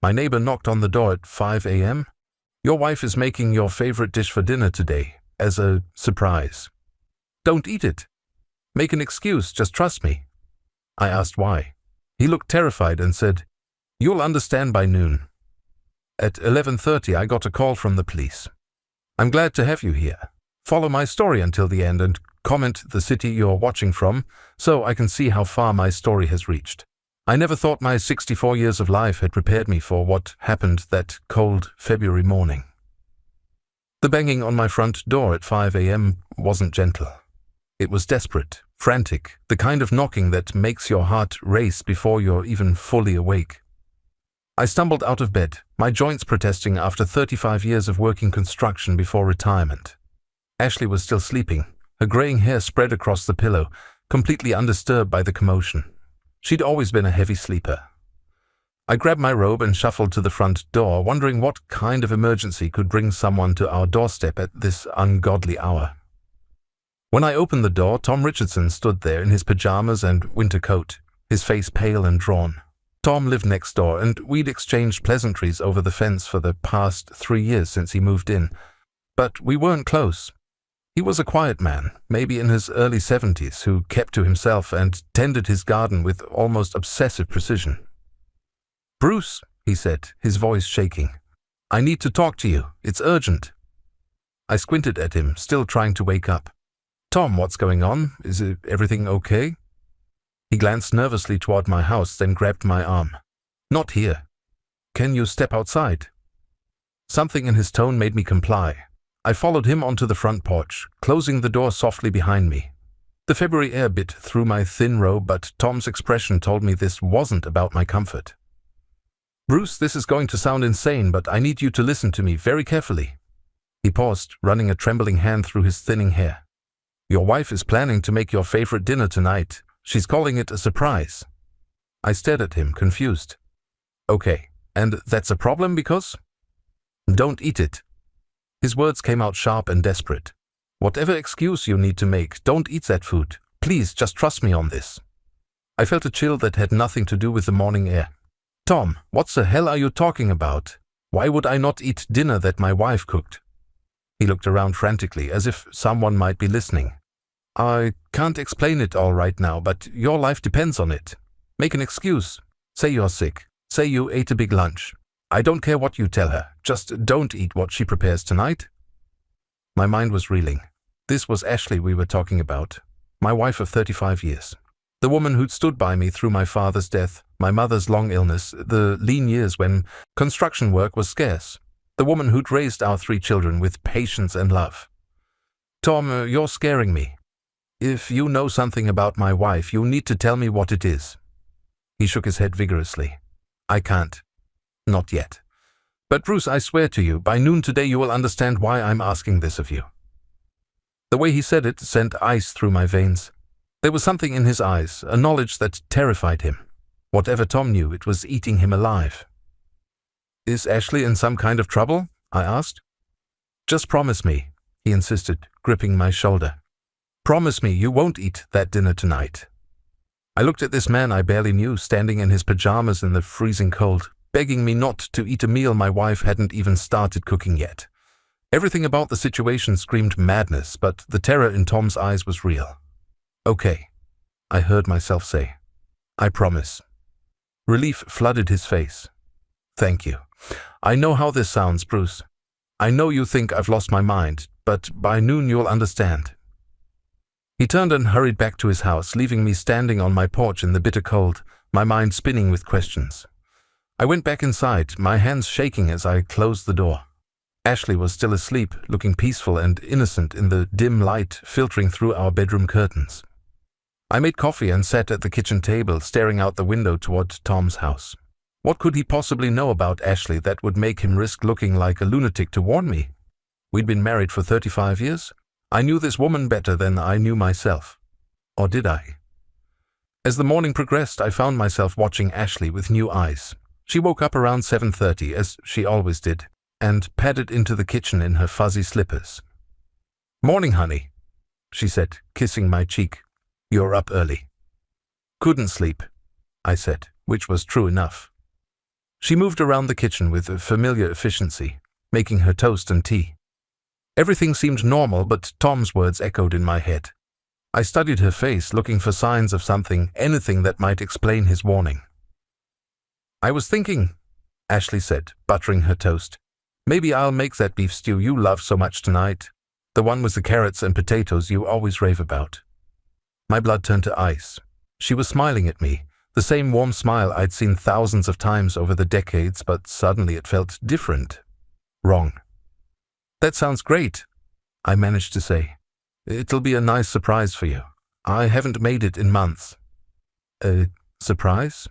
My neighbor knocked on the door at 5 a.m. Your wife is making your favorite dish for dinner today, as a surprise. Don't eat it. Make an excuse, just trust me. I asked why. He looked terrified and said, You'll understand by noon. At 11:30 I got a call from the police. I'm glad to have you here. Follow my story until the end and comment the city you're watching from so I can see how far my story has reached. I never thought my 64 years of life had prepared me for what happened that cold February morning. The banging on my front door at 5 a.m. wasn't gentle. It was desperate, frantic, the kind of knocking that makes your heart race before you're even fully awake. I stumbled out of bed, my joints protesting after 35 years of working construction before retirement. Ashley was still sleeping, her graying hair spread across the pillow, completely undisturbed by the commotion. She'd always been a heavy sleeper. I grabbed my robe and shuffled to the front door, wondering what kind of emergency could bring someone to our doorstep at this ungodly hour. When I opened the door, Tom Richardson stood there in his pajamas and winter coat, his face pale and drawn. Tom lived next door, and we'd exchanged pleasantries over the fence for the past 3 years since he moved in. But we weren't close. He was a quiet man, maybe in his early 70s, who kept to himself and tended his garden with almost obsessive precision. "Bruce," he said, his voice shaking, "I need to talk to you. It's urgent." I squinted at him, still trying to wake up. "Tom, what's going on? Is everything okay?" He glanced nervously toward my house, then grabbed my arm. "Not here. Can you step outside?" Something in his tone made me comply. I followed him onto the front porch, closing the door softly behind me. The February air bit through my thin robe, but Tom's expression told me this wasn't about my comfort. "Bruce, this is going to sound insane, but I need you to listen to me very carefully." He paused, running a trembling hand through his thinning hair. "Your wife is planning to make your favorite dinner tonight. She's calling it a surprise." I stared at him, confused. "Okay, and that's a problem because?" "Don't eat it." His words came out sharp and desperate. "Whatever excuse you need to make, don't eat that food. Please, just trust me on this." I felt a chill that had nothing to do with the morning air. "Tom, what the hell are you talking about? Why would I not eat dinner that my wife cooked?" He looked around frantically, as if someone might be listening. "I can't explain it all right now, but your life depends on it. Make an excuse. Say you're sick. Say you ate a big lunch. I don't care what you tell her. Just don't eat what she prepares tonight." My mind was reeling. This was Ashley we were talking about, my wife of 35 years. The woman who'd stood by me through my father's death, my mother's long illness, the lean years when construction work was scarce. The woman who'd raised our 3 children with patience and love. "Tom, you're scaring me. If you know something about my wife, you need to tell me what it is." He shook his head vigorously. "I can't. Not yet. But Bruce, I swear to you, by noon today you will understand why I'm asking this of you." The way he said it sent ice through my veins. There was something in his eyes, a knowledge that terrified him. Whatever Tom knew, it was eating him alive. "Is Ashley in some kind of trouble?" I asked. "Just promise me," he insisted, gripping my shoulder. "Promise me you won't eat that dinner tonight." I looked at this man I barely knew, standing in his pajamas in the freezing cold, begging me not to eat a meal my wife hadn't even started cooking yet. Everything about the situation screamed madness, but the terror in Tom's eyes was real. "Okay," I heard myself say. "I promise." Relief flooded his face. "Thank you. I know how this sounds, Bruce. I know you think I've lost my mind, but by noon you'll understand." He turned and hurried back to his house, leaving me standing on my porch in the bitter cold, my mind spinning with questions. I went back inside, my hands shaking as I closed the door. Ashley was still asleep, looking peaceful and innocent in the dim light filtering through our bedroom curtains. I made coffee and sat at the kitchen table, staring out the window toward Tom's house. What could he possibly know about Ashley that would make him risk looking like a lunatic to warn me? We'd been married for 35 years. I knew this woman better than I knew myself. Or did I? As the morning progressed, I found myself watching Ashley with new eyes. She woke up around 7:30, as she always did, and padded into the kitchen in her fuzzy slippers. "Morning, honey," she said, kissing my cheek. "You're up early." "Couldn't sleep," I said, which was true enough. She moved around the kitchen with a familiar efficiency, making her toast and tea. Everything seemed normal, but Tom's words echoed in my head. I studied her face, looking for signs of something, anything that might explain his warning. "I was thinking," Ashley said, buttering her toast, "maybe I'll make that beef stew you love so much tonight. The one with the carrots and potatoes you always rave about." My blood turned to ice. She was smiling at me, the same warm smile I'd seen thousands of times over the decades, but suddenly it felt different. Wrong. "That sounds great," I managed to say. "It'll be a nice surprise for you. I haven't made it in months." "A surprise?"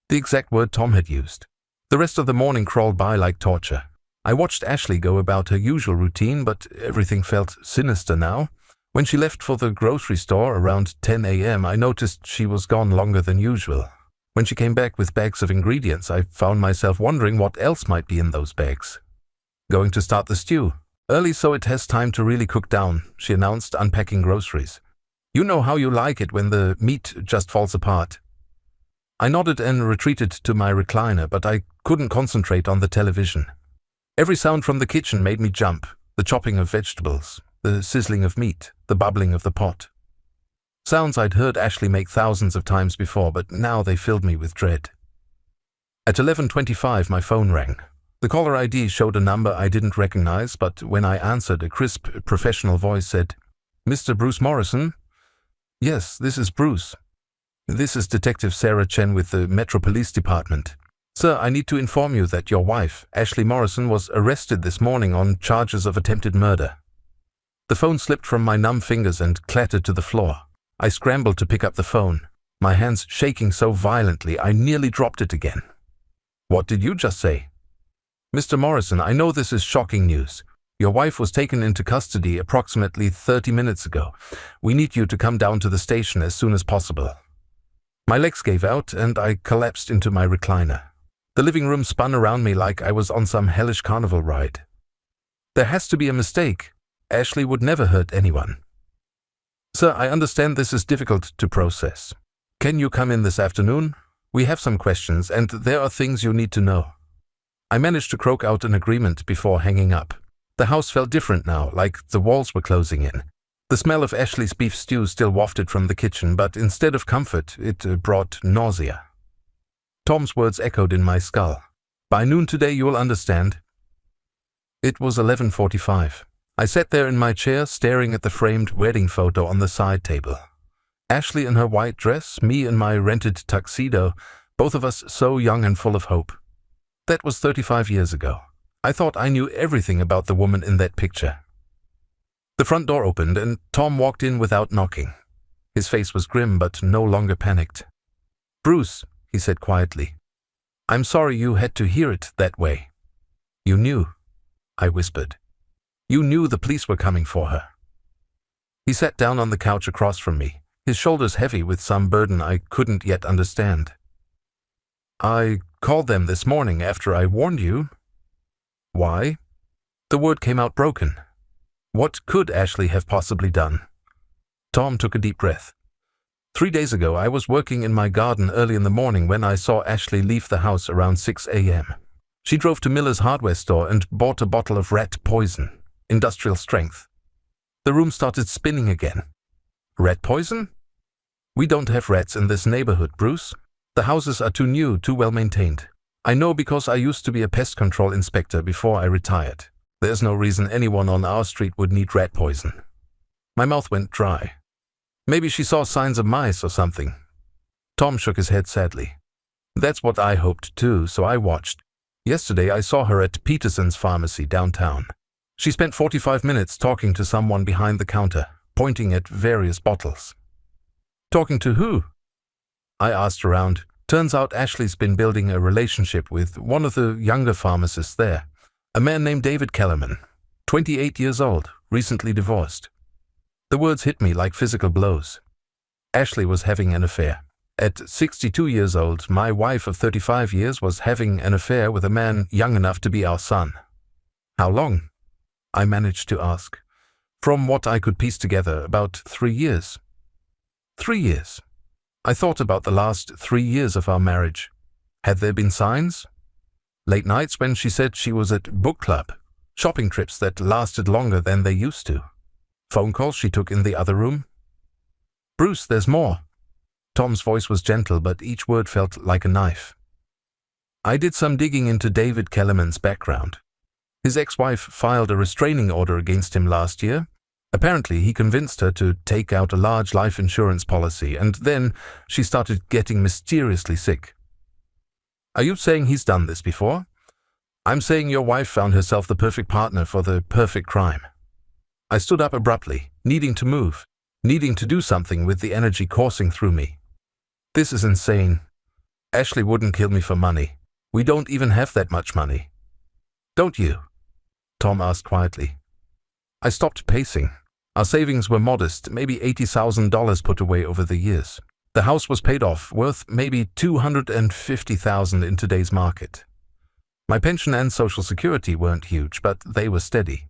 The exact word Tom had used. The rest of the morning crawled by like torture. I watched Ashley go about her usual routine, but everything felt sinister now. When she left for the grocery store around 10 a.m., I noticed she was gone longer than usual. When she came back with bags of ingredients, I found myself wondering what else might be in those bags. "Going to start the stew. Early so it has time to really cook down," she announced, unpacking groceries. "You know how you like it when the meat just falls apart." I nodded and retreated to my recliner, but I couldn't concentrate on the television. Every sound from the kitchen made me jump: the chopping of vegetables, the sizzling of meat, the bubbling of the pot. Sounds I'd heard Ashley make thousands of times before, but now they filled me with dread. At 11:25, my phone rang. The caller ID showed a number I didn't recognize, but when I answered, a crisp, professional voice said, "Mr. Bruce Morrison?" "Yes, this is Bruce. This is Detective Sarah Chen with the Metro Police Department. Sir, I need to inform you that your wife, Ashley Morrison, was arrested this morning on charges of attempted murder." The phone slipped from my numb fingers and clattered to the floor. I scrambled to pick up the phone, my hands shaking so violently I nearly dropped it again. "What did you just say?" "Mr. Morrison, I know this is shocking news. Your wife was taken into custody approximately 30 minutes ago. We need you to come down to the station as soon as possible." My legs gave out and I collapsed into my recliner. The living room spun around me like I was on some hellish carnival ride. "There has to be a mistake. Ashley would never hurt anyone." "Sir, I understand this is difficult to process. Can you come in this afternoon? We have some questions and there are things you need to know." I managed to croak out an agreement before hanging up. The house felt different now, like the walls were closing in. The smell of Ashley's beef stew still wafted from the kitchen, but instead of comfort, it brought nausea. Tom's words echoed in my skull. "By noon today you'll understand." It was 11:45. I sat there in my chair, staring at the framed wedding photo on the side table. Ashley in her white dress, me in my rented tuxedo, both of us so young and full of hope. That was 35 years ago. I thought I knew everything about the woman in that picture. The front door opened and Tom walked in without knocking. His face was grim but no longer panicked. "Bruce," he said quietly, "I'm sorry you had to hear it that way." "You knew," I whispered. "You knew the police were coming for her." He sat down on the couch across from me, his shoulders heavy with some burden I couldn't yet understand. "I called them this morning after I warned you." "Why?" The word came out broken. What could Ashley have possibly done? Tom took a deep breath. 3 days ago, I was working in my garden early in the morning when I saw Ashley leave the house around 6 a.m. She drove to Miller's hardware store and bought a bottle of rat poison, industrial strength. The room started spinning again. "Rat poison? We don't have rats in this neighborhood, Bruce. The houses are too new, too well maintained. I know because I used to be a pest control inspector before I retired. There's no reason anyone on our street would need rat poison." My mouth went dry. "Maybe she saw signs of mice or something." Tom shook his head sadly. "That's what I hoped too, so I watched. Yesterday I saw her at Peterson's pharmacy downtown. She spent 45 minutes talking to someone behind the counter, pointing at various bottles." "Talking to who?" I asked around. Turns out Ashley's been building a relationship with one of the younger pharmacists there. A man named David Kellerman, 28 years old, recently divorced. The words hit me like physical blows. Ashley was having an affair. At 62 years old, my wife of 35 years was having an affair with a man young enough to be our son. "How long?" I managed to ask. From what I could piece together, about 3 years. 3 years. I thought about the last 3 years of our marriage. Had there been signs? Late nights when she said she was at book club, shopping trips that lasted longer than they used to, phone calls she took in the other room. Bruce, there's more. Tom's voice was gentle, but each word felt like a knife. I did some digging into David Kellerman's background. His ex-wife filed a restraining order against him last year. Apparently, he convinced her to take out a large life insurance policy, and then she started getting mysteriously sick. Are you saying he's done this before? I'm saying your wife found herself the perfect partner for the perfect crime. I stood up abruptly, needing to move, needing to do something with the energy coursing through me. This is insane. Ashley wouldn't kill me for money. We don't even have that much money. Don't you? Tom asked quietly. I stopped pacing. Our savings were modest, maybe $80,000 put away over the years. The house was paid off, worth maybe $250,000 in today's market. My pension and Social Security weren't huge, but they were steady.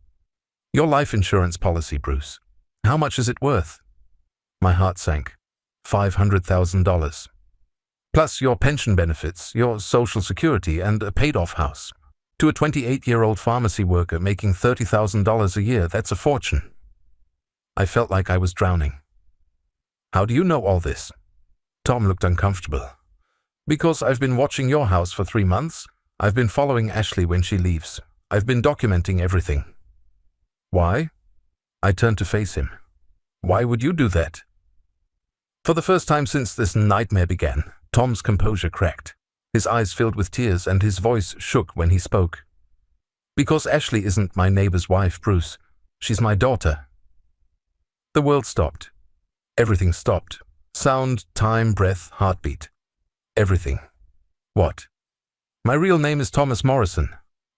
Your life insurance policy, Bruce. How much is it worth? My heart sank. $500,000. Plus your pension benefits, your Social Security, and a paid-off house. To a 28-year-old pharmacy worker making $30,000 a year, that's a fortune. I felt like I was drowning. How do you know all this? Tom looked uncomfortable. Because I've been watching your house for 3 months. I've been following Ashley when she leaves. I've been documenting everything. Why? I turned to face him. Why would you do that? For the first time since this nightmare began, Tom's composure cracked. His eyes filled with tears and his voice shook when he spoke. Because Ashley isn't my neighbor's wife, Bruce. She's my daughter. The world stopped. Everything stopped. Sound, time, breath, heartbeat. Everything. What? My real name is Thomas Morrison.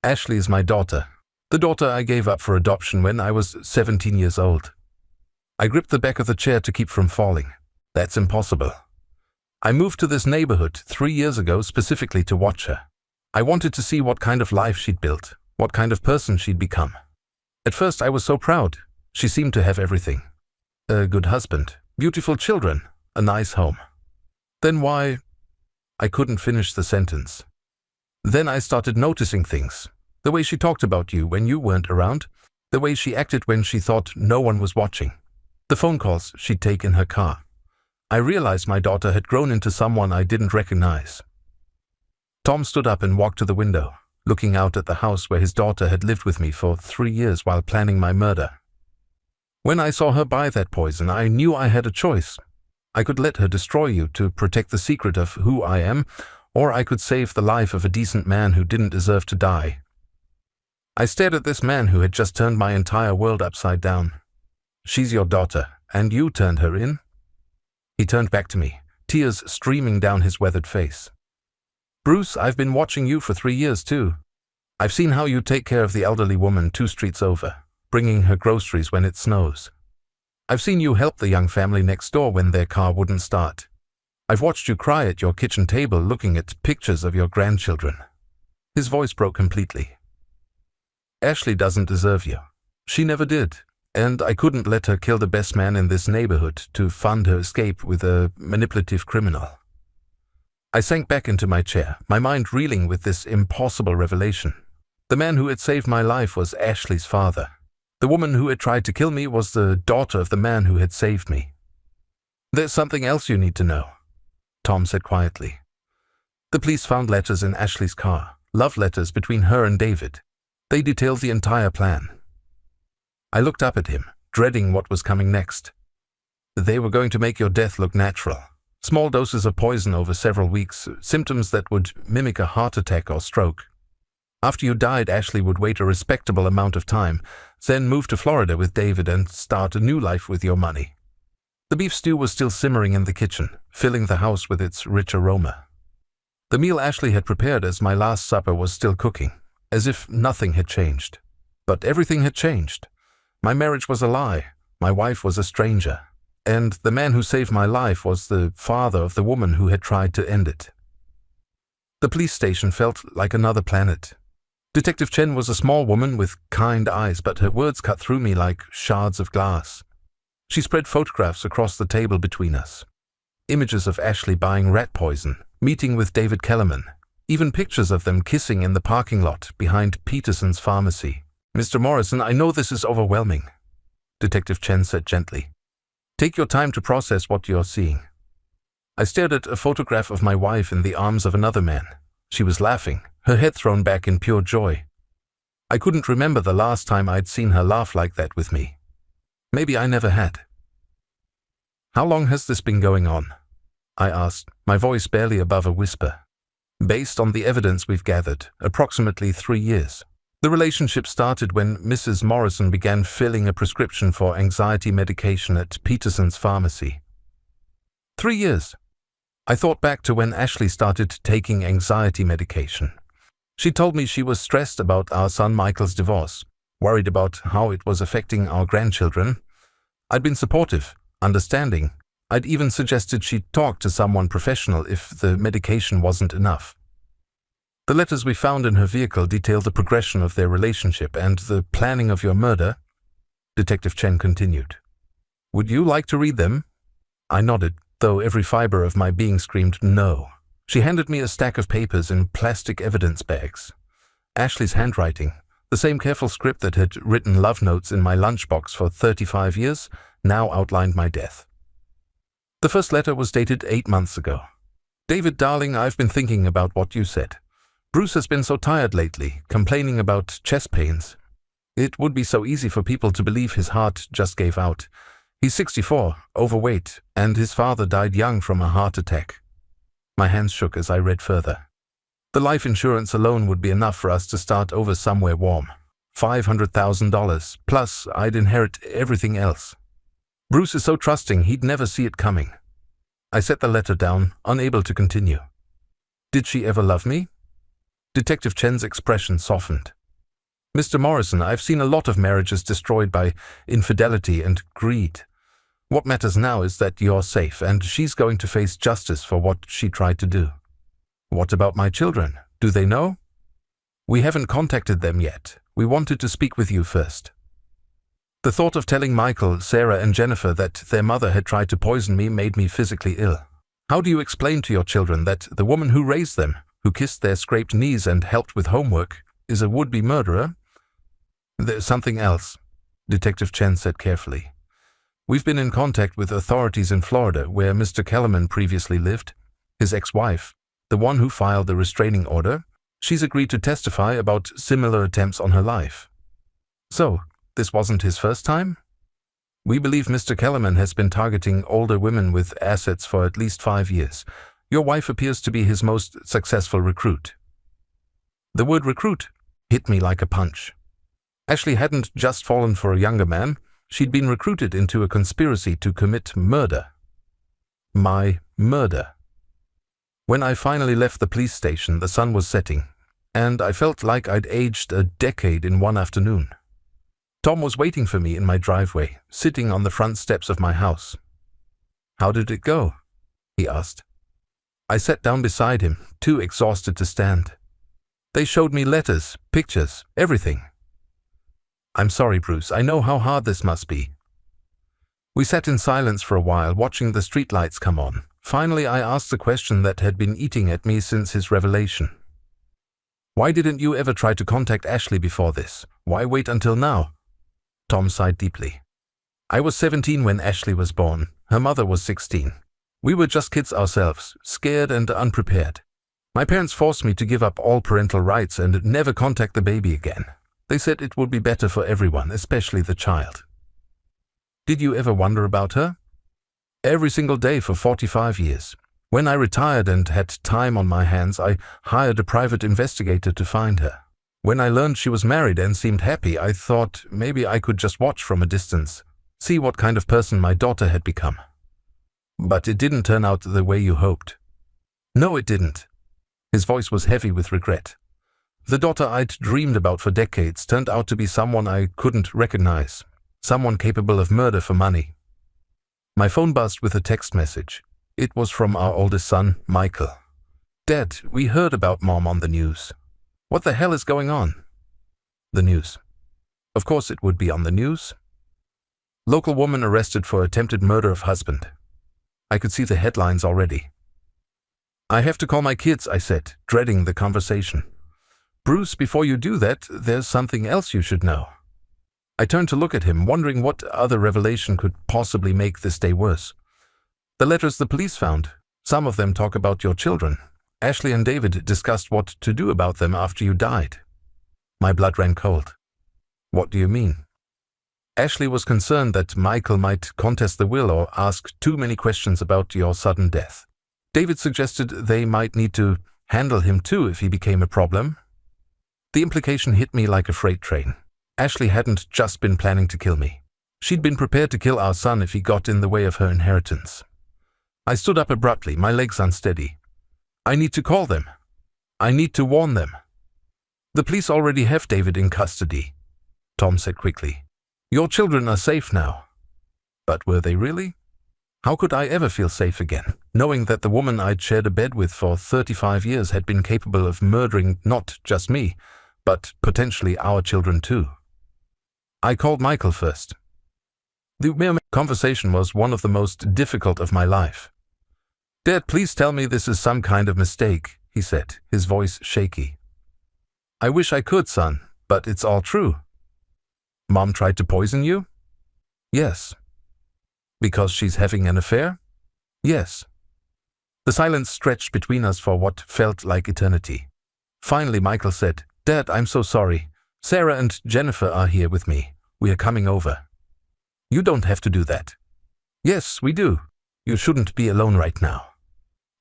Ashley is my daughter. The daughter I gave up for adoption when I was 17 years old. I gripped the back of the chair to keep from falling. That's impossible. I moved to this neighborhood 3 years ago specifically to watch her. I wanted to see what kind of life she'd built, what kind of person she'd become. At first I was so proud. She seemed to have everything. A good husband, beautiful children, a nice home. Then why? I couldn't finish the sentence. Then I started noticing things. The way she talked about you when you weren't around, the way she acted when she thought no one was watching, the phone calls she'd take in her car. I realized my daughter had grown into someone I didn't recognize. Tom stood up and walked to the window, looking out at the house where his daughter had lived with me for 3 years while planning my murder. When I saw her buy that poison, I knew I had a choice. I could let her destroy you to protect the secret of who I am, or I could save the life of a decent man who didn't deserve to die. I stared at this man who had just turned my entire world upside down. She's your daughter, and you turned her in? He turned back to me, tears streaming down his weathered face. Bruce, I've been watching you for 3 years too. I've seen how you take care of the elderly woman 2 streets over, bringing her groceries when it snows. I've seen you help the young family next door when their car wouldn't start. I've watched you cry at your kitchen table looking at pictures of your grandchildren. His voice broke completely. Ashley doesn't deserve you. She never did. And I couldn't let her kill the best man in this neighborhood to fund her escape with a manipulative criminal. I sank back into my chair, my mind reeling with this impossible revelation. The man who had saved my life was Ashley's father. The woman who had tried to kill me was the daughter of the man who had saved me. There's something else you need to know, Tom said quietly. The police found letters in Ashley's car, love letters between her and David. They detailed the entire plan. I looked up at him, dreading what was coming next. They were going to make your death look natural. Small doses of poison over several weeks, symptoms that would mimic a heart attack or stroke. After you died, Ashley would wait a respectable amount of time, then move to Florida with David and start a new life with your money. The beef stew was still simmering in the kitchen, filling the house with its rich aroma. The meal Ashley had prepared as my last supper was still cooking, as if nothing had changed. But everything had changed. My marriage was a lie. My wife was a stranger. And the man who saved my life was the father of the woman who had tried to end it. The police station felt like another planet. Detective Chen was a small woman with kind eyes, but her words cut through me like shards of glass. She spread photographs across the table between us. Images of Ashley buying rat poison, meeting with David Kellerman, even pictures of them kissing in the parking lot behind Peterson's pharmacy. Mr. Morrison, I know this is overwhelming, Detective Chen said gently. Take your time to process what you're seeing. I stared at a photograph of my wife in the arms of another man. She was laughing, her head thrown back in pure joy. I couldn't remember the last time I'd seen her laugh like that with me. Maybe I never had. How long has this been going on? I asked, my voice barely above a whisper. Based on the evidence we've gathered, approximately 3 years. The relationship started when Mrs. Morrison began filling a prescription for anxiety medication at Peterson's pharmacy. 3 years. I thought back to when Ashley started taking anxiety medication. She told me she was stressed about our son Michael's divorce, worried about how it was affecting our grandchildren. I'd been supportive, understanding. I'd even suggested she talk to someone professional if the medication wasn't enough. The letters we found in her vehicle detailed the progression of their relationship and the planning of your murder, Detective Chen continued. Would you like to read them? I nodded, though every fiber of my being screamed no. She handed me a stack of papers in plastic evidence bags. Ashley's handwriting, the same careful script that had written love notes in my lunchbox for 35 years, now outlined my death. The first letter was dated 8 months ago. David, darling, I've been thinking about what you said. Bruce has been so tired lately, complaining about chest pains. It would be so easy for people to believe his heart just gave out. He's 64, overweight, and his father died young from a heart attack. My hands shook as I read further. The life insurance alone would be enough for us to start over somewhere warm. $500,000, plus I'd inherit everything else. Bruce is so trusting he'd never see it coming. I set the letter down, unable to continue. Did she ever love me? Detective Chen's expression softened. Mr. Morrison, I've seen a lot of marriages destroyed by infidelity and greed. What matters now is that you're safe and she's going to face justice for what she tried to do. What about my children? Do they know? We haven't contacted them yet. We wanted to speak with you first. The thought of telling Michael, Sarah, and Jennifer that their mother had tried to poison me made me physically ill. How do you explain to your children that the woman who raised them, who kissed their scraped knees and helped with homework, is a would-be murderer? There's something else, Detective Chen said carefully. We've been in contact with authorities in Florida, where Mr. Kellerman previously lived. His ex-wife, the one who filed the restraining order, she's agreed to testify about similar attempts on her life. So, this wasn't his first time? We believe Mr. Kellerman has been targeting older women with assets for at least 5 years. Your wife appears to be his most successful recruit. The word recruit hit me like a punch. Ashley hadn't just fallen for a younger man. She'd been recruited into a conspiracy to commit murder. My murder. When I finally left the police station, the sun was setting, and I felt like I'd aged a decade in one afternoon. Tom was waiting for me in my driveway, sitting on the front steps of my house. How did it go? He asked. I sat down beside him, too exhausted to stand. They showed me letters, pictures, everything. I'm sorry, Bruce. I know how hard this must be. We sat in silence for a while, watching the streetlights come on. Finally, I asked the question that had been eating at me since his revelation. Why didn't you ever try to contact Ashley before this? Why wait until now? Tom sighed deeply. I was 17 when Ashley was born. Her mother was 16. We were just kids ourselves, scared and unprepared. My parents forced me to give up all parental rights and never contact the baby again. They said it would be better for everyone, especially the child. Did you ever wonder about her? Every single day for 45 years. When I retired and had time on my hands, I hired a private investigator to find her. When I learned she was married and seemed happy, I thought maybe I could just watch from a distance, see what kind of person my daughter had become. But it didn't turn out the way you hoped. No, it didn't. His voice was heavy with regret. The daughter I'd dreamed about for decades turned out to be someone I couldn't recognize, someone capable of murder for money. My phone buzzed with a text message. It was from our oldest son, Michael. Dad, we heard about Mom on the news. What the hell is going on? The news. Of course it would be on the news. Local woman arrested for attempted murder of husband. I could see the headlines already. I have to call my kids, I said, dreading the conversation. Bruce, before you do that, there's something else you should know. I turned to look at him, wondering what other revelation could possibly make this day worse. The letters the police found. Some of them talk about your children. Ashley and David discussed what to do about them after you died. My blood ran cold. What do you mean? Ashley was concerned that Michael might contest the will or ask too many questions about your sudden death. David suggested they might need to handle him too if he became a problem. The implication hit me like a freight train. Ashley hadn't just been planning to kill me. She'd been prepared to kill our son if he got in the way of her inheritance. I stood up abruptly, my legs unsteady. I need to call them. I need to warn them. The police already have David in custody, Tom said quickly. Your children are safe now. But were they really? How could I ever feel safe again, knowing that the woman I'd shared a bed with for 35 years had been capable of murdering not just me, but potentially our children too? I called Michael first. The conversation was one of the most difficult of my life. Dad, please tell me this is some kind of mistake, he said, his voice shaky. I wish I could, son, but it's all true. Mom tried to poison you? Yes. Because she's having an affair? Yes. The silence stretched between us for what felt like eternity. Finally, Michael said, Dad, I'm so sorry. Sarah and Jennifer are here with me. We are coming over. You don't have to do that. Yes, we do. You shouldn't be alone right now.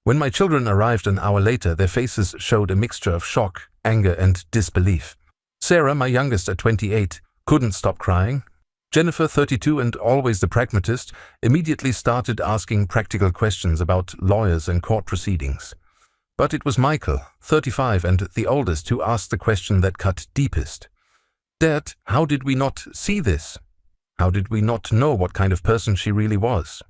When my children arrived an hour later, their faces showed a mixture of shock, anger, and disbelief. Sarah, my youngest at 28, couldn't stop crying. Jennifer, 32 and always the pragmatist, immediately started asking practical questions about lawyers and court proceedings. But it was Michael, 35 and the oldest, who asked the question that cut deepest. Dad, how did we not see this? How did we not know what kind of person she really was?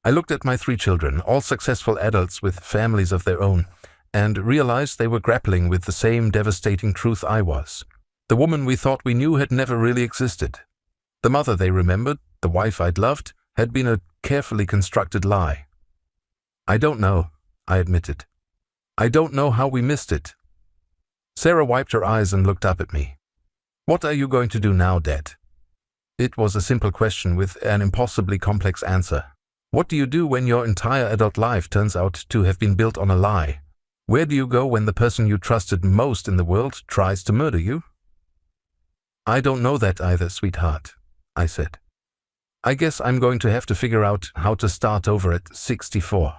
I looked at my 3 children, all successful adults with families of their own, and realized they were grappling with the same devastating truth I was. The woman we thought we knew had never really existed. The mother they remembered, the wife I'd loved, had been a carefully constructed lie. I don't know, I admitted. I don't know how we missed it. Sarah wiped her eyes and looked up at me. What are you going to do now, Dad? It was a simple question with an impossibly complex answer. What do you do when your entire adult life turns out to have been built on a lie? Where do you go when the person you trusted most in the world tries to murder you? I don't know that either, sweetheart, I said. I guess I'm going to have to figure out how to start over at 64.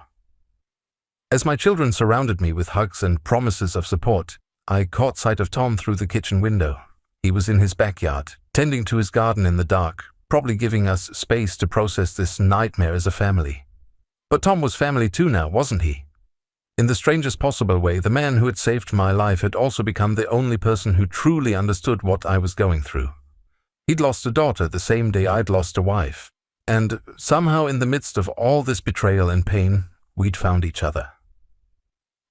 As my children surrounded me with hugs and promises of support, I caught sight of Tom through the kitchen window. He was in his backyard, tending to his garden in the dark, probably giving us space to process this nightmare as a family. But Tom was family too now, wasn't he? In the strangest possible way, the man who had saved my life had also become the only person who truly understood what I was going through. He'd lost a daughter the same day I'd lost a wife, and somehow in the midst of all this betrayal and pain, we'd found each other.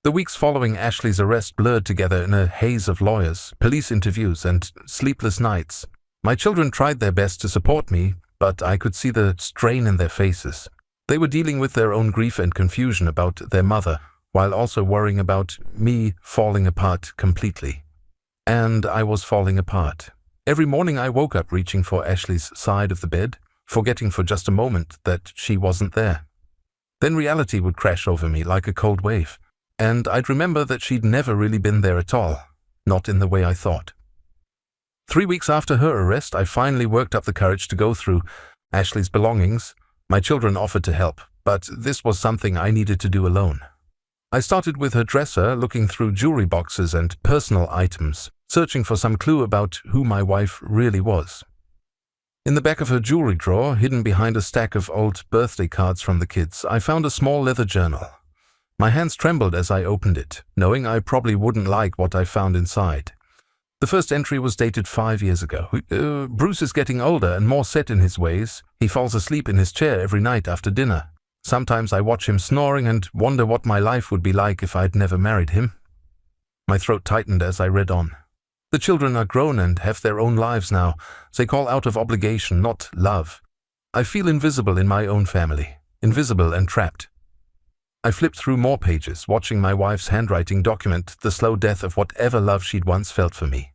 The weeks following Ashley's arrest blurred together in a haze of lawyers, police interviews, and sleepless nights. My children tried their best to support me, but I could see the strain in their faces. They were dealing with their own grief and confusion about their mother, while also worrying about me falling apart completely. And I was falling apart. Every morning I woke up reaching for Ashley's side of the bed, forgetting for just a moment that she wasn't there. Then reality would crash over me like a cold wave, and I'd remember that she'd never really been there at all, not in the way I thought. 3 weeks after her arrest, I finally worked up the courage to go through Ashley's belongings. My children offered to help, but this was something I needed to do alone. I started with her dresser, looking through jewelry boxes and personal items, searching for some clue about who my wife really was. In the back of her jewelry drawer, hidden behind a stack of old birthday cards from the kids, I found a small leather journal. My hands trembled as I opened it, knowing I probably wouldn't like what I found inside. The first entry was dated 5 years ago. Bruce is getting older and more set in his ways. He falls asleep in his chair every night after dinner. Sometimes I watch him snoring and wonder what my life would be like if I'd never married him. My throat tightened as I read on. The children are grown and have their own lives now. They call out of obligation, not love. I feel invisible in my own family, invisible and trapped. I flipped through more pages, watching my wife's handwriting document the slow death of whatever love she'd once felt for me.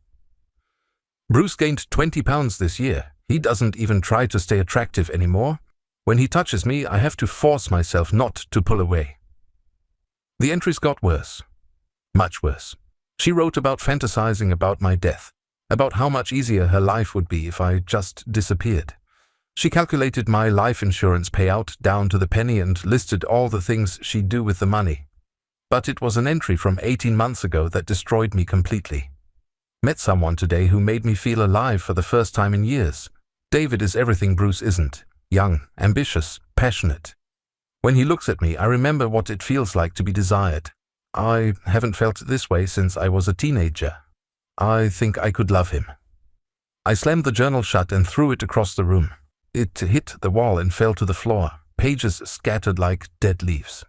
Bruce gained 20 pounds this year. He doesn't even try to stay attractive anymore. When he touches me, I have to force myself not to pull away. The entries got worse. Much worse. She wrote about fantasizing about my death, about how much easier her life would be if I just disappeared. She calculated my life insurance payout down to the penny and listed all the things she'd do with the money. But it was an entry from 18 months ago that destroyed me completely. Met someone today who made me feel alive for the first time in years. David is everything Bruce isn't. Young, ambitious, passionate. When he looks at me, I remember what it feels like to be desired. I haven't felt this way since I was a teenager. I think I could love him. I slammed the journal shut and threw it across the room. It hit the wall and fell to the floor, pages scattered like dead leaves.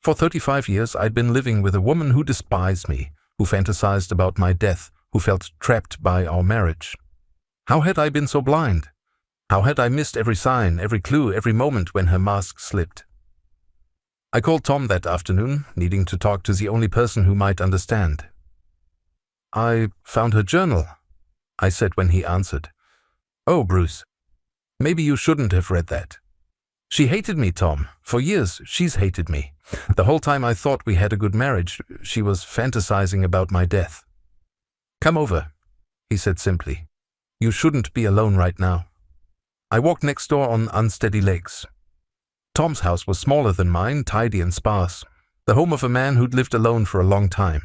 For 35 years, I'd been living with a woman who despised me, who fantasized about my death, who felt trapped by our marriage. How had I been so blind? How had I missed every sign, every clue, every moment when her mask slipped? I called Tom that afternoon, needing to talk to the only person who might understand. "I found her journal," I said when he answered. "Oh, Bruce. Maybe you shouldn't have read that." "She hated me, Tom. For years, she's hated me. The whole time I thought we had a good marriage, she was fantasizing about my death." "Come over," he said simply. "You shouldn't be alone right now." I walked next door on unsteady legs. Tom's house was smaller than mine, tidy and sparse, the home of a man who'd lived alone for a long time.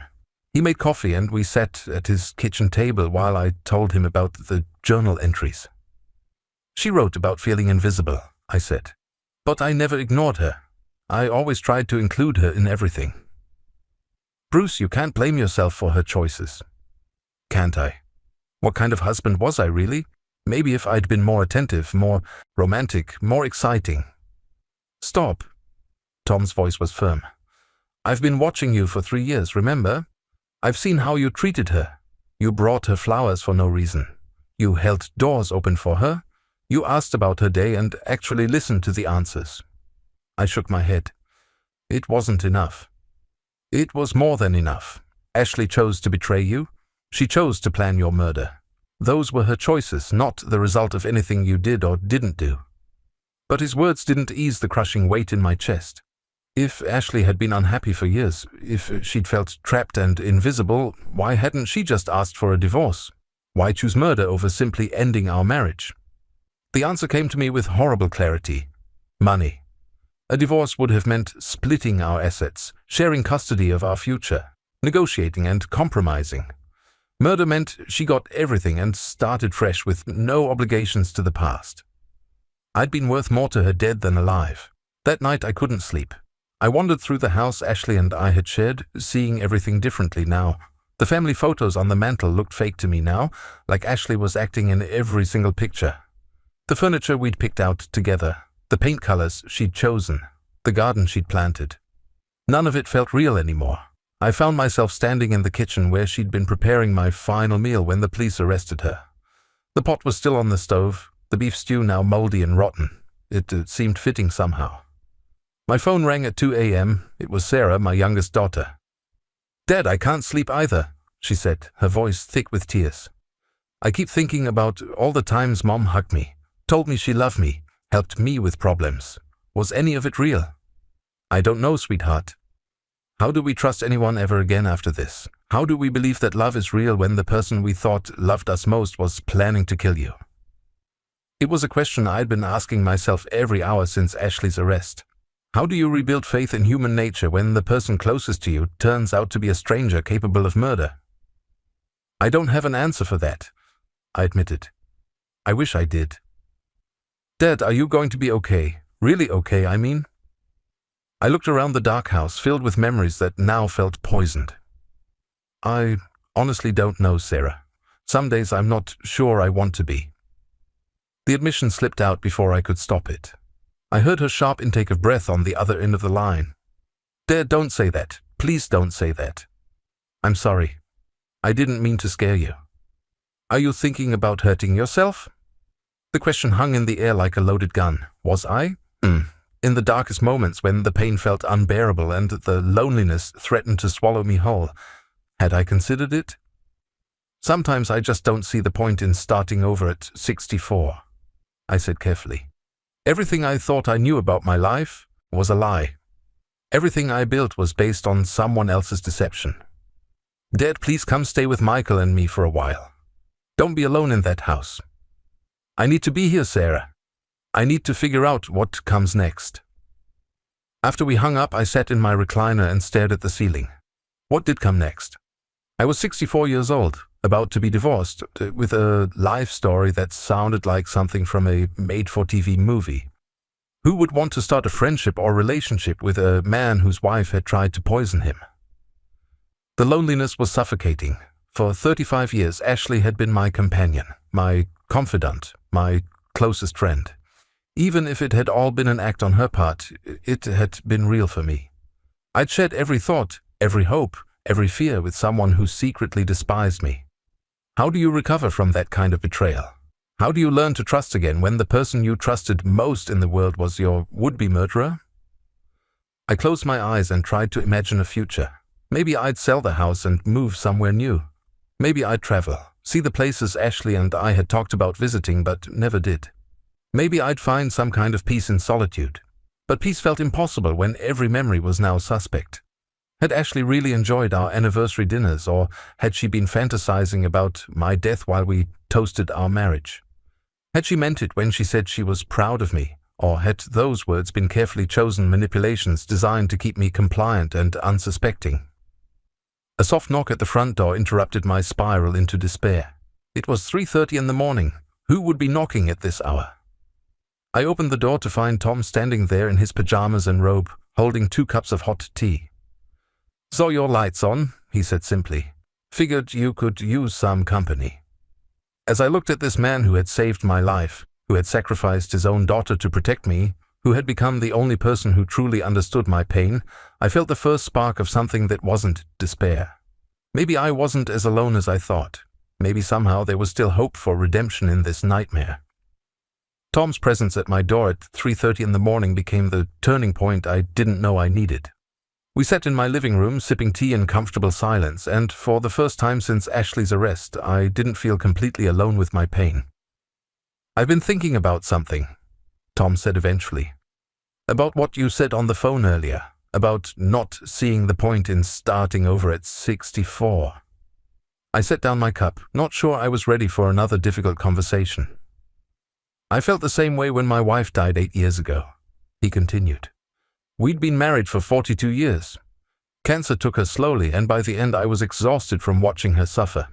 He made coffee and we sat at his kitchen table while I told him about the journal entries. "She wrote about feeling invisible," I said. "But I never ignored her. I always tried to include her in everything." "Bruce, you can't blame yourself for her choices." "Can't I? What kind of husband was I really? Maybe if I'd been more attentive, more romantic, more exciting." "Stop." Tom's voice was firm. "I've been watching you for 3 years, remember? I've seen how you treated her. You brought her flowers for no reason. You held doors open for her. You asked about her day and actually listened to the answers." I shook my head. It wasn't enough. It was more than enough. Ashley chose to betray you. She chose to plan your murder. Those were her choices, not the result of anything you did or didn't do. But his words didn't ease the crushing weight in my chest. If Ashley had been unhappy for years, if she'd felt trapped and invisible, why hadn't she just asked for a divorce? Why choose murder over simply ending our marriage? The answer came to me with horrible clarity. Money. A divorce would have meant splitting our assets, sharing custody of our future, negotiating and compromising. Murder meant she got everything and started fresh with no obligations to the past. I'd been worth more to her dead than alive. That night I couldn't sleep. I wandered through the house Ashley and I had shared, seeing everything differently now. The family photos on the mantel looked fake to me now, like Ashley was acting in every single picture. The furniture we'd picked out together, the paint colors she'd chosen, the garden she'd planted. None of it felt real anymore. I found myself standing in the kitchen where she'd been preparing my final meal when the police arrested her. The pot was still on the stove, the beef stew now moldy and rotten. It seemed fitting somehow. My phone rang at 2 a.m. It was Sarah, my youngest daughter. "Dad, I can't sleep either," she said, her voice thick with tears. "I keep thinking about all the times Mom hugged me, told me she loved me, helped me with problems. Was any of it real?" "I don't know, sweetheart. How do we trust anyone ever again after this? How do we believe that love is real when the person we thought loved us most was planning to kill you?" It was a question I'd been asking myself every hour since Ashley's arrest. How do you rebuild faith in human nature when the person closest to you turns out to be a stranger capable of murder? "I don't have an answer for that," I admitted. "I wish I did." "Dad, are you going to be okay? Really okay, I mean?" I looked around the dark house filled with memories that now felt poisoned. "I honestly don't know, Sarah. Some days I'm not sure I want to be." The admission slipped out before I could stop it. I heard her sharp intake of breath on the other end of the line. "Dad, don't say that. Please don't say that." "I'm sorry. I didn't mean to scare you." "Are you thinking about hurting yourself?" The question hung in the air like a loaded gun. Was I? in the darkest moments when the pain felt unbearable and the loneliness threatened to swallow me whole. Had I considered it? Sometimes I just don't see the point in starting over at 64, I said carefully. Everything I thought I knew about my life was a lie. Everything I built was based on someone else's deception. Dad, please come stay with Michael and me for a while. Don't be alone in that house. I need to be here, Sarah. I need to figure out what comes next. After we hung up, I sat in my recliner and stared at the ceiling. What did come next? I was 64 years old, about to be divorced, with a life story that sounded like something from a made-for-TV movie. Who would want to start a friendship or relationship with a man whose wife had tried to poison him? The loneliness was suffocating. For 35 years, Ashley had been my companion, my confidant, my closest friend. Even if it had all been an act on her part, it had been real for me. I'd shared every thought, every hope, every fear with someone who secretly despised me. How do you recover from that kind of betrayal? How do you learn to trust again when the person you trusted most in the world was your would-be murderer? I closed my eyes and tried to imagine a future. Maybe I'd sell the house and move somewhere new. Maybe I'd travel, see the places Ashley and I had talked about visiting but never did. Maybe I'd find some kind of peace in solitude. But peace felt impossible when every memory was now suspect. Had Ashley really enjoyed our anniversary dinners, or had she been fantasizing about my death while we toasted our marriage? Had she meant it when she said she was proud of me, or had those words been carefully chosen manipulations designed to keep me compliant and unsuspecting? A soft knock at the front door interrupted my spiral into despair. It was 3:30 in the morning. Who would be knocking at this hour? I opened the door to find Tom standing there in his pajamas and robe, holding 2 cups of hot tea. "Saw your lights on," he said simply. "Figured you could use some company." As I looked at this man who had saved my life, who had sacrificed his own daughter to protect me, who had become the only person who truly understood my pain, I felt the first spark of something that wasn't despair. Maybe I wasn't as alone as I thought. Maybe somehow there was still hope for redemption in this nightmare. Tom's presence at my door at 3:30 in the morning became the turning point I didn't know I needed. We sat in my living room, sipping tea in comfortable silence, and for the first time since Ashley's arrest, I didn't feel completely alone with my pain. "I've been thinking about something," Tom said eventually. "About what you said on the phone earlier, about not seeing the point in starting over at 64. I set down my cup, not sure I was ready for another difficult conversation. "I felt the same way when my wife died 8 years ago," he continued. "We'd been married for 42 years. Cancer took her slowly, and by the end I was exhausted from watching her suffer.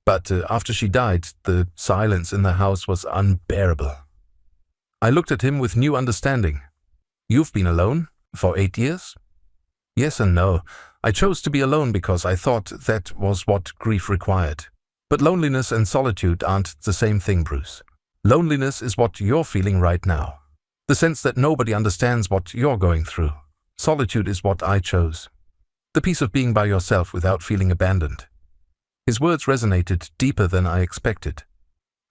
But after she died, the silence in the house was unbearable." I looked at him with new understanding. "You've been alone? For 8 years?" "Yes and no. I chose to be alone because I thought that was what grief required. But loneliness and solitude aren't the same thing, Bruce. Loneliness is what you're feeling right now. The sense that nobody understands what you're going through. Solitude is what I chose. The peace of being by yourself without feeling abandoned." His words resonated deeper than I expected.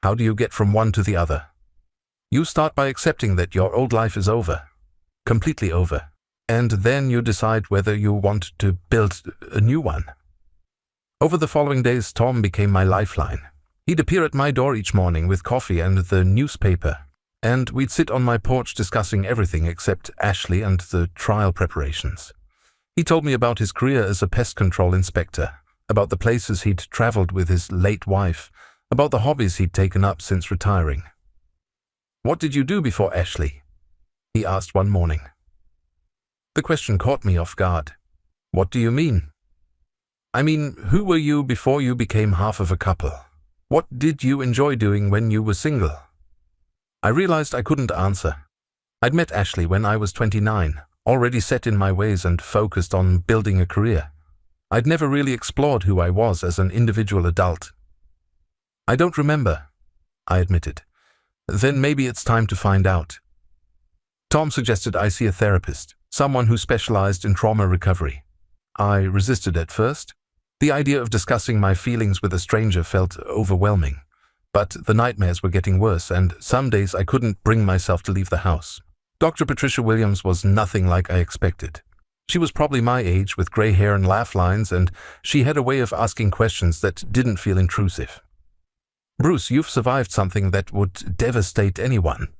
How do you get from one to the other? You start by accepting that your old life is over. Completely over. And then you decide whether you want to build a new one. Over the following days, Tom became my lifeline. He'd appear at my door each morning with coffee and the newspaper, and we'd sit on my porch discussing everything except Ashley and the trial preparations. He told me about his career as a pest control inspector, about the places he'd traveled with his late wife, about the hobbies he'd taken up since retiring. "What did you do before Ashley?" he asked one morning. The question caught me off guard. "What do you mean?" "I mean, who were you before you became half of a couple? What did you enjoy doing when you were single?" I realized I couldn't answer. I'd met Ashley when I was 29, already set in my ways and focused on building a career. I'd never really explored who I was as an individual adult. "I don't remember," I admitted. "Then maybe it's time to find out." Tom suggested I see a therapist, someone who specialized in trauma recovery. I resisted at first. The idea of discussing my feelings with a stranger felt overwhelming. But the nightmares were getting worse, and some days I couldn't bring myself to leave the house. Dr. Patricia Williams was nothing like I expected. She was probably my age, with gray hair and laugh lines, and she had a way of asking questions that didn't feel intrusive. "Bruce, you've survived something that would devastate anyone,"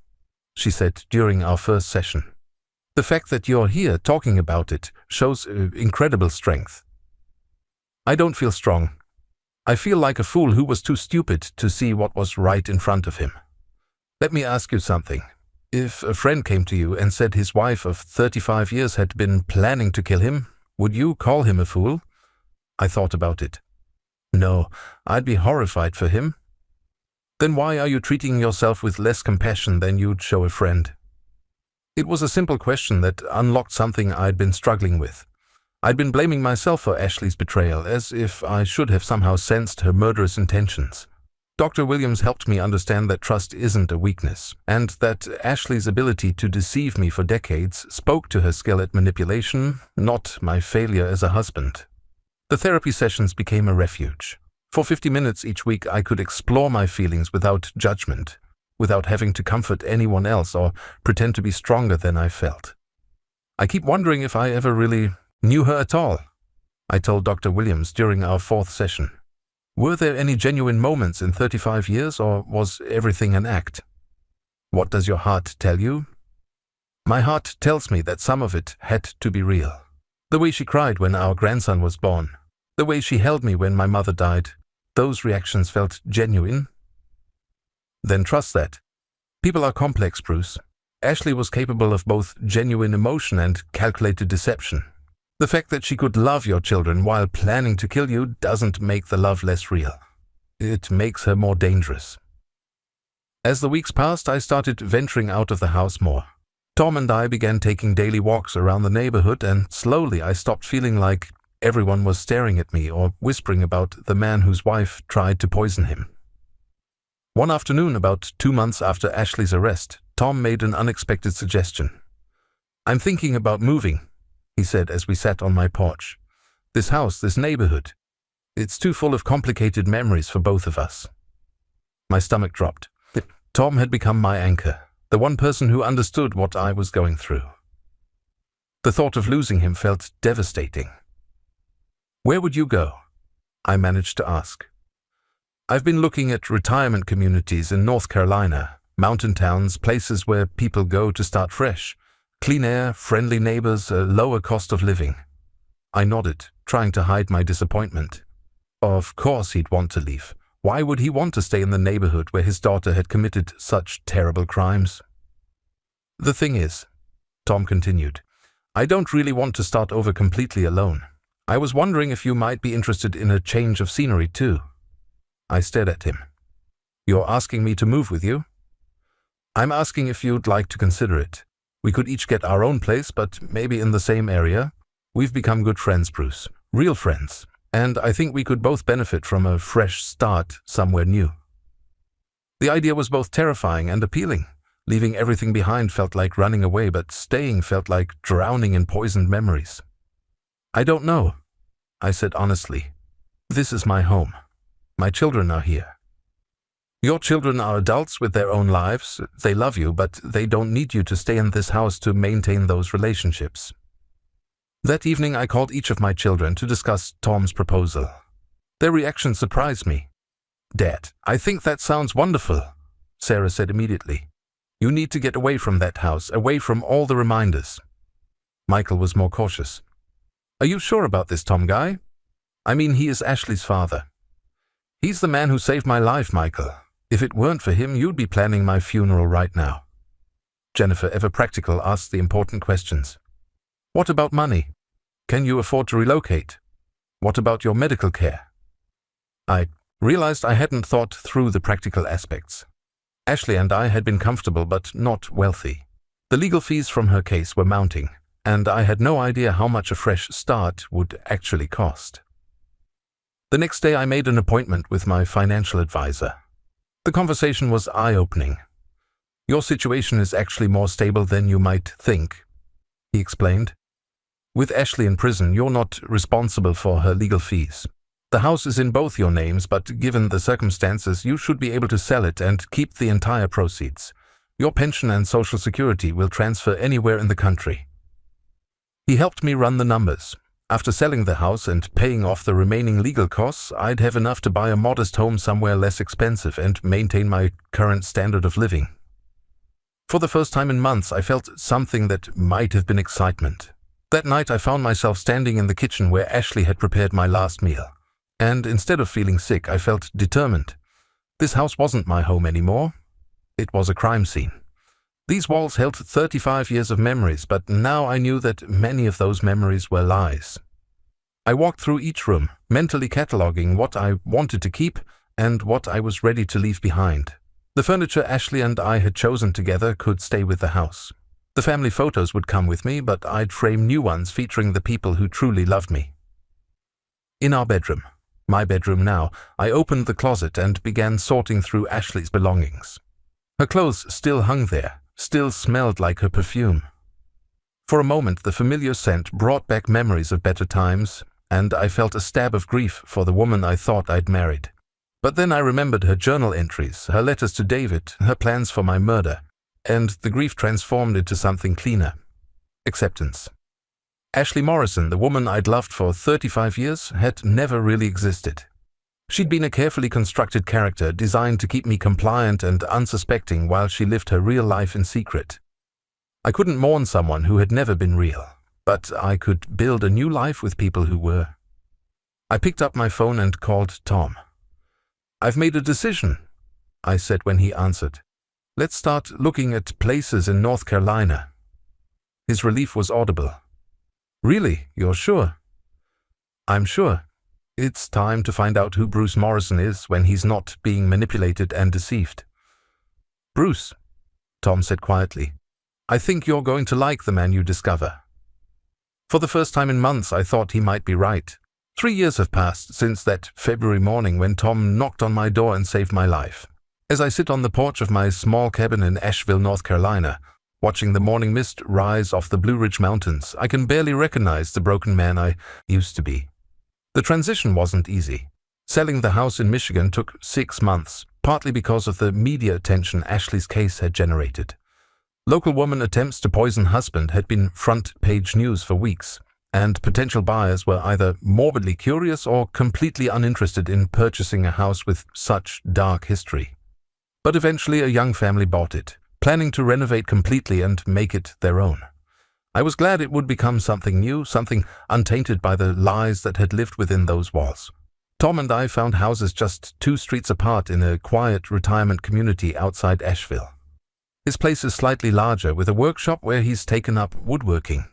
she said during our first session. "The fact that you're here talking about it shows incredible strength." "I don't feel strong. I feel like a fool who was too stupid to see what was right in front of him. Let me ask you something. If a friend came to you and said his wife of 35 years had been planning to kill him, would you call him a fool?" I thought about it. "No, I'd be horrified for him." "Then why are you treating yourself with less compassion than you'd show a friend?" It was a simple question that unlocked something I'd been struggling with. I'd been blaming myself for Ashley's betrayal, as if I should have somehow sensed her murderous intentions. Dr. Williams helped me understand that trust isn't a weakness, and that Ashley's ability to deceive me for decades spoke to her skill at manipulation, not my failure as a husband. The therapy sessions became a refuge. For 50 minutes each week, I could explore my feelings without judgment, without having to comfort anyone else or pretend to be stronger than I felt. "I keep wondering if I ever really knew her at all," I told Dr. Williams during our fourth session. "Were there any genuine moments in 35 years, or was everything an act?" "What does your heart tell you?" "My heart tells me that some of it had to be real. The way she cried when our grandson was born, the way she held me when my mother died, those reactions felt genuine." "Then trust that. People are complex, Bruce. Ashley was capable of both genuine emotion and calculated deception. The fact that she could love your children while planning to kill you doesn't make the love less real. It makes her more dangerous." As the weeks passed, I started venturing out of the house more. Tom and I began taking daily walks around the neighborhood, and slowly I stopped feeling like everyone was staring at me or whispering about the man whose wife tried to poison him. One afternoon, about 2 months after Ashley's arrest, Tom made an unexpected suggestion. "I'm thinking about moving," he said as we sat on my porch. "This house, this neighborhood, it's too full of complicated memories for both of us." My stomach dropped. Tom had become my anchor, the one person who understood what I was going through. The thought of losing him felt devastating. "Where would you go?" I managed to ask. "I've been looking at retirement communities in North Carolina, mountain towns, places where people go to start fresh. Clean air, friendly neighbors, a lower cost of living." I nodded, trying to hide my disappointment. Of course he'd want to leave. Why would he want to stay in the neighborhood where his daughter had committed such terrible crimes? "The thing is," Tom continued, "I don't really want to start over completely alone. I was wondering if you might be interested in a change of scenery too." I stared at him. "You're asking me to move with you?" "I'm asking if you'd like to consider it. We could each get our own place, but maybe in the same area. We've become good friends, Bruce. Real friends. And I think we could both benefit from a fresh start somewhere new." The idea was both terrifying and appealing. Leaving everything behind felt like running away, but staying felt like drowning in poisoned memories. "I don't know," I said honestly. "This is my home. My children are here." "Your children are adults with their own lives. They love you, but they don't need you to stay in this house to maintain those relationships." That evening, I called each of my children to discuss Tom's proposal. Their reaction surprised me. "Dad, I think that sounds wonderful," Sarah said immediately. "You need to get away from that house, away from all the reminders." Michael was more cautious. "Are you sure about this Tom guy? I mean, he is Ashley's father." "He's the man who saved my life, Michael. If it weren't for him, you'd be planning my funeral right now." Jennifer, ever practical, asked the important questions. "What about money? Can you afford to relocate? What about your medical care?" I realized I hadn't thought through the practical aspects. Ashley and I had been comfortable but not wealthy. The legal fees from her case were mounting, and I had no idea how much a fresh start would actually cost. The next day I made an appointment with my financial advisor. The conversation was eye-opening. "Your situation is actually more stable than you might think," he explained. "With Ashley in prison, you're not responsible for her legal fees. The house is in both your names, but given the circumstances, you should be able to sell it and keep the entire proceeds. Your pension and social security will transfer anywhere in the country. He helped me run the numbers. After selling the house and paying off the remaining legal costs, I'd have enough to buy a modest home somewhere less expensive and maintain my current standard of living. For the first time in months, I felt something that might have been excitement. That night, I found myself standing in the kitchen where Ashley had prepared my last meal. And instead of feeling sick, I felt determined. This house wasn't my home anymore. It was a crime scene. These walls held 35 years of memories, but now I knew that many of those memories were lies. I walked through each room, mentally cataloging what I wanted to keep and what I was ready to leave behind. The furniture Ashley and I had chosen together could stay with the house. The family photos would come with me, but I'd frame new ones featuring the people who truly loved me. In our bedroom, my bedroom now, I opened the closet and began sorting through Ashley's belongings. Her clothes still hung there, still smelled like her perfume. For a moment, the familiar scent brought back memories of better times, and I felt a stab of grief for the woman I thought I'd married. But then I remembered her journal entries, her letters to David, her plans for my murder, and the grief transformed into something cleaner. Acceptance. Ashley Morrison, the woman I'd loved for 35 years, had never really existed. She'd been a carefully constructed character designed to keep me compliant and unsuspecting while she lived her real life in secret. I couldn't mourn someone who had never been real, but I could build a new life with people who were. I picked up my phone and called Tom. "I've made a decision," I said when he answered. "Let's start looking at places in North Carolina." His relief was audible. "Really? You're sure?" "I'm sure. It's time to find out who Bruce Morrison is when he's not being manipulated and deceived." "Bruce," Tom said quietly, "I think you're going to like the man you discover." For the first time in months, I thought he might be right. 3 years have passed since that February morning when Tom knocked on my door and saved my life. As I sit on the porch of my small cabin in Asheville, North Carolina, watching the morning mist rise off the Blue Ridge Mountains, I can barely recognize the broken man I used to be. The transition wasn't easy. Selling the house in Michigan took 6 months, partly because of the media attention Ashley's case had generated. Local woman attempts to poison husband had been front-page news for weeks, and potential buyers were either morbidly curious or completely uninterested in purchasing a house with such dark history. But eventually a young family bought it, planning to renovate completely and make it their own. I was glad it would become something new, something untainted by the lies that had lived within those walls. Tom and I found houses just 2 streets apart in a quiet retirement community outside Asheville. His place is slightly larger, with a workshop where he's taken up woodworking.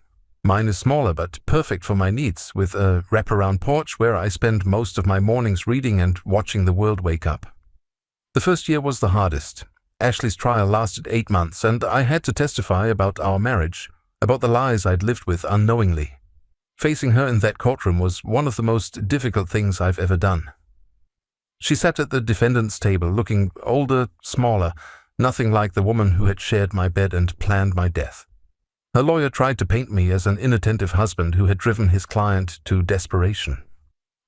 Mine is smaller but perfect for my needs, with a wraparound porch where I spend most of my mornings reading and watching the world wake up. The first year was the hardest. Ashley's trial lasted 8 months, and I had to testify about our marriage, about the lies I'd lived with unknowingly. Facing her in that courtroom was one of the most difficult things I've ever done. She sat at the defendant's table, looking older, smaller, nothing like the woman who had shared my bed and planned my death. Her lawyer tried to paint me as an inattentive husband who had driven his client to desperation.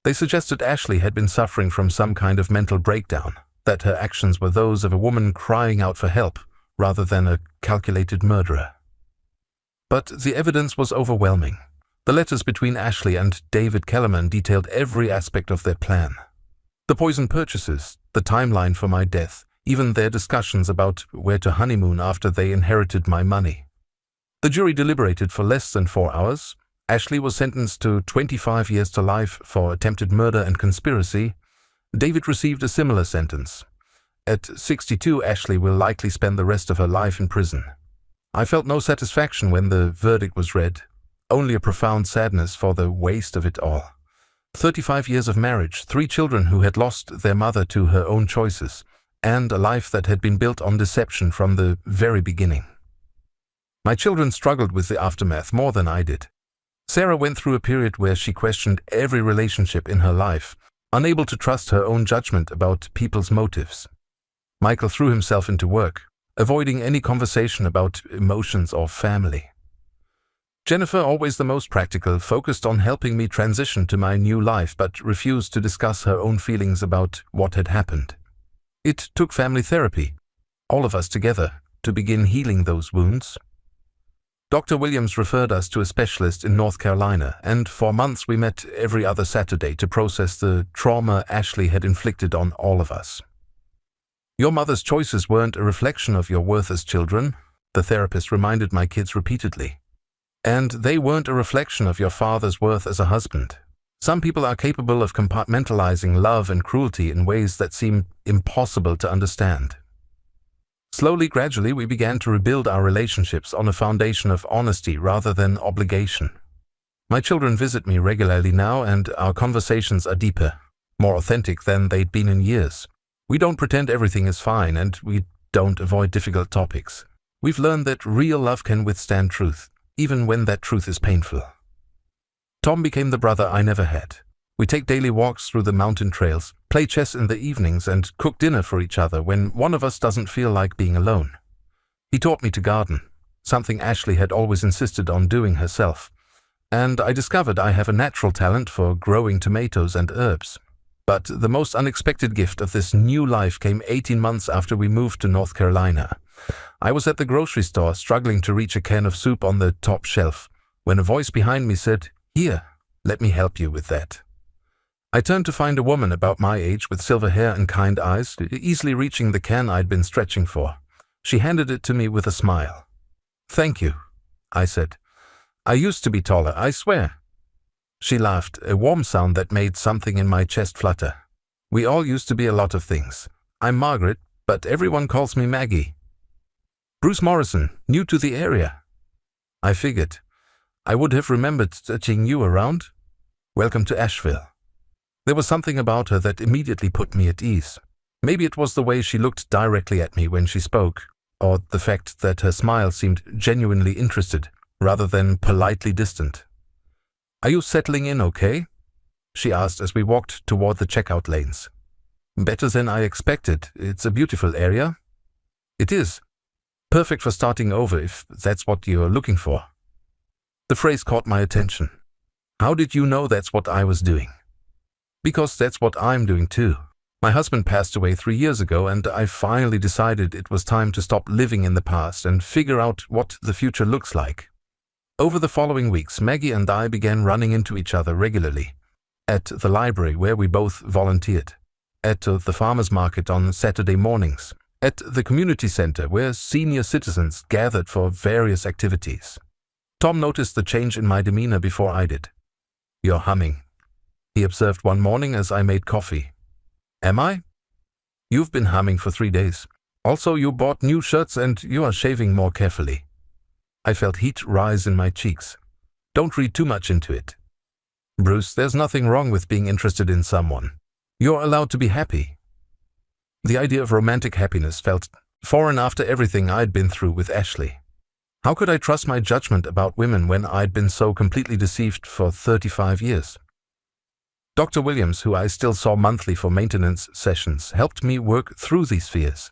They suggested Ashley had been suffering from some kind of mental breakdown, that her actions were those of a woman crying out for help, rather than a calculated murderer. But the evidence was overwhelming. The letters between Ashley and David Kellerman detailed every aspect of their plan. The poison purchases, the timeline for my death, even their discussions about where to honeymoon after they inherited my money. The jury deliberated for less than 4 hours. Ashley was sentenced to 25 years to life for attempted murder and conspiracy. David received a similar sentence. At 62, Ashley will likely spend the rest of her life in prison. I felt no satisfaction when the verdict was read, only a profound sadness for the waste of it all. 35 years of marriage, 3 children who had lost their mother to her own choices, and a life that had been built on deception from the very beginning. My children struggled with the aftermath more than I did. Sarah went through a period where she questioned every relationship in her life, unable to trust her own judgment about people's motives. Michael threw himself into work, avoiding any conversation about emotions or family. Jennifer, always the most practical, focused on helping me transition to my new life but refused to discuss her own feelings about what had happened. It took family therapy, all of us together, to begin healing those wounds. Dr. Williams referred us to a specialist in North Carolina, and for months we met every other Saturday to process the trauma Ashley had inflicted on all of us. Your mother's choices weren't a reflection of your worth as children, the therapist reminded my kids repeatedly. And they weren't a reflection of your father's worth as a husband. Some people are capable of compartmentalizing love and cruelty in ways that seem impossible to understand. Slowly, gradually, we began to rebuild our relationships on a foundation of honesty rather than obligation. My children visit me regularly now, and our conversations are deeper, more authentic than they'd been in years. We don't pretend everything is fine, and we don't avoid difficult topics. We've learned that real love can withstand truth, even when that truth is painful. Tom became the brother I never had. We take daily walks through the mountain trails, play chess in the evenings, and cook dinner for each other when one of us doesn't feel like being alone. He taught me to garden, something Ashley had always insisted on doing herself, and I discovered I have a natural talent for growing tomatoes and herbs. But the most unexpected gift of this new life came 18 months after we moved to North Carolina. I was at the grocery store struggling to reach a can of soup on the top shelf, when a voice behind me said, "Here, let me help you with that." I turned to find a woman about my age with silver hair and kind eyes, easily reaching the can I'd been stretching for. She handed it to me with a smile. "Thank you," I said. "I used to be taller, I swear." She laughed, a warm sound that made something in my chest flutter. "We all used to be a lot of things. I'm Margaret, but everyone calls me Maggie." "Bruce Morrison, new to the area." I figured. I would have remembered touching you around. "Welcome to Asheville." There was something about her that immediately put me at ease. Maybe it was the way she looked directly at me when she spoke, or the fact that her smile seemed genuinely interested, rather than politely distant. "Are you settling in okay?" she asked as we walked toward the checkout lanes. "Better than I expected. It's a beautiful area." "It is. Perfect for starting over if that's what you're looking for." The phrase caught my attention. "How did you know that's what I was doing?" "Because that's what I'm doing too. My husband passed away 3 years ago, and I finally decided it was time to stop living in the past and figure out what the future looks like." Over the following weeks, Maggie and I began running into each other regularly. At the library, where we both volunteered. At the farmer's market on Saturday mornings. At the community center, where senior citizens gathered for various activities. Tom noticed the change in my demeanor before I did. "You're humming," he observed one morning as I made coffee. "Am I?" "You've been humming for 3 days. Also, you bought new shirts and you are shaving more carefully." I felt heat rise in my cheeks. "Don't read too much into it." "Bruce, there's nothing wrong with being interested in someone. You're allowed to be happy." The idea of romantic happiness felt foreign after everything I'd been through with Ashley. How could I trust my judgment about women when I'd been so completely deceived for 35 years? Dr. Williams, who I still saw monthly for maintenance sessions, helped me work through these fears.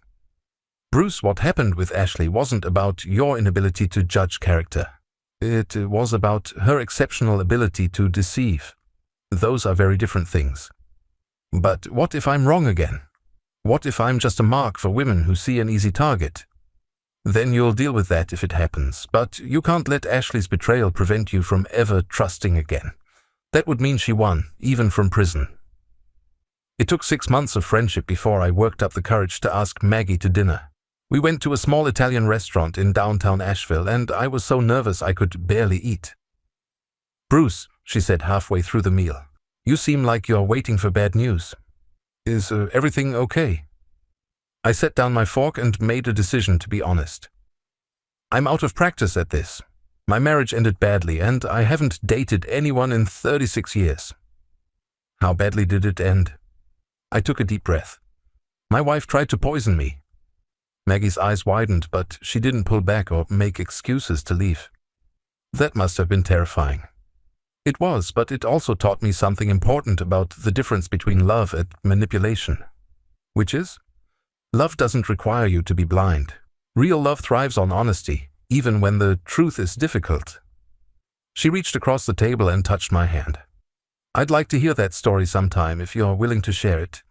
"Bruce, what happened with Ashley wasn't about your inability to judge character. It was about her exceptional ability to deceive. Those are very different things." "But what if I'm wrong again? What if I'm just a mark for women who see an easy target?" "Then you'll deal with that if it happens, but you can't let Ashley's betrayal prevent you from ever trusting again. That would mean she won, even from prison." It took 6 months of friendship before I worked up the courage to ask Maggie to dinner. We went to a small Italian restaurant in downtown Asheville, and I was so nervous I could barely eat. "Bruce," she said halfway through the meal, "you seem like you're waiting for bad news. Is everything okay?" I set down my fork and made a decision to be honest. "I'm out of practice at this. My marriage ended badly, and I haven't dated anyone in 36 years. "How badly did it end?" I took a deep breath. "My wife tried to poison me." Maggie's eyes widened, but she didn't pull back or make excuses to leave. "That must have been terrifying." It was, but it also taught me something important about the difference between love and manipulation. Which is? Love doesn't require you to be blind. Real love thrives on honesty, even when the truth is difficult. She reached across the table and touched my hand. "I'd like to hear that story sometime if you're willing to share it."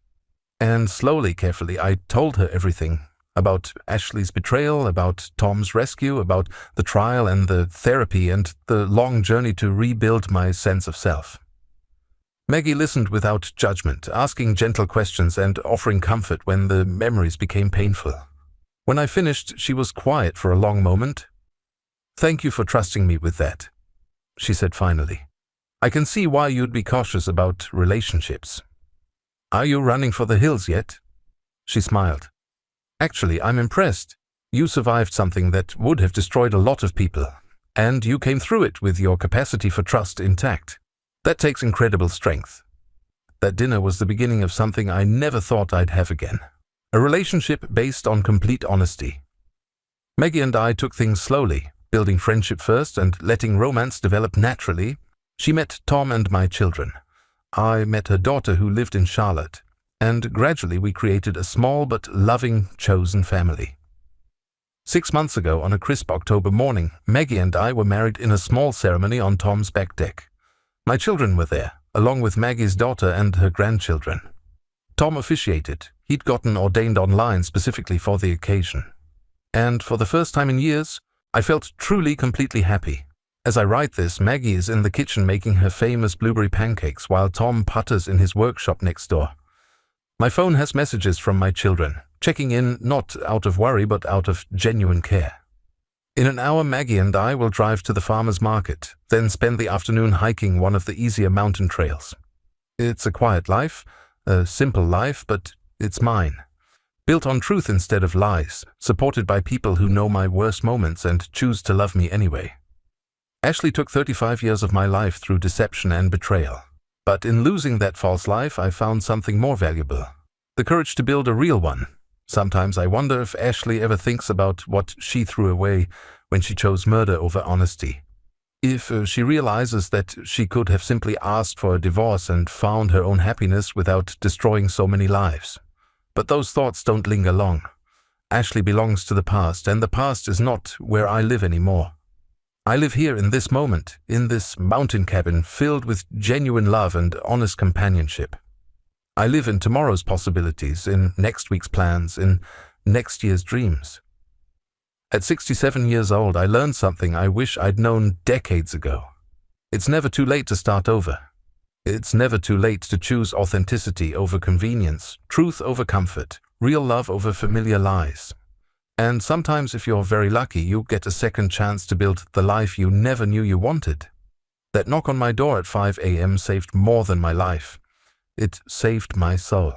And slowly, carefully, I told her everything About Ashley's betrayal, about Tom's rescue, about the trial and the therapy and the long journey to rebuild my sense of self. Maggie listened without judgment, asking gentle questions and offering comfort when the memories became painful. When I finished, she was quiet for a long moment. "Thank you for trusting me with that," she said finally. "I can see why you'd be cautious about relationships. Are you running for the hills yet?" She smiled. "Actually, I'm impressed. You survived something that would have destroyed a lot of people, and you came through it with your capacity for trust intact. That takes incredible strength." That dinner was the beginning of something I never thought I'd have again. A relationship based on complete honesty. Maggie and I took things slowly, building friendship first and letting romance develop naturally. She met Tom and my children. I met her daughter who lived in Charlotte, and gradually we created a small but loving, chosen family. 6 months ago, on a crisp October morning, Maggie and I were married in a small ceremony on Tom's back deck. My children were there, along with Maggie's daughter and her grandchildren. Tom officiated. He'd gotten ordained online specifically for the occasion. And for the first time in years, I felt truly, completely happy. As I write this, Maggie is in the kitchen making her famous blueberry pancakes while Tom putters in his workshop next door. My phone has messages from my children, checking in not out of worry but out of genuine care. In an hour, Maggie and I will drive to the farmer's market, then spend the afternoon hiking one of the easier mountain trails. It's a quiet life, a simple life, but it's mine. Built on truth instead of lies, supported by people who know my worst moments and choose to love me anyway. Ashley took 35 years of my life through deception and betrayal. But in losing that false life, I found something more valuable. The courage to build a real one. Sometimes I wonder if Ashley ever thinks about what she threw away when she chose murder over honesty. If she realizes that she could have simply asked for a divorce and found her own happiness without destroying so many lives. But those thoughts don't linger long. Ashley belongs to the past, and the past is not where I live anymore. I live here in this moment, in this mountain cabin filled with genuine love and honest companionship. I live in tomorrow's possibilities, in next week's plans, in next year's dreams. At 67 years old, I learned something I wish I'd known decades ago. It's never too late to start over. It's never too late to choose authenticity over convenience, truth over comfort, real love over familiar lies. And sometimes, if you're very lucky, you get a second chance to build the life you never knew you wanted. That knock on my door at 5 a.m. saved more than my life. It saved my soul.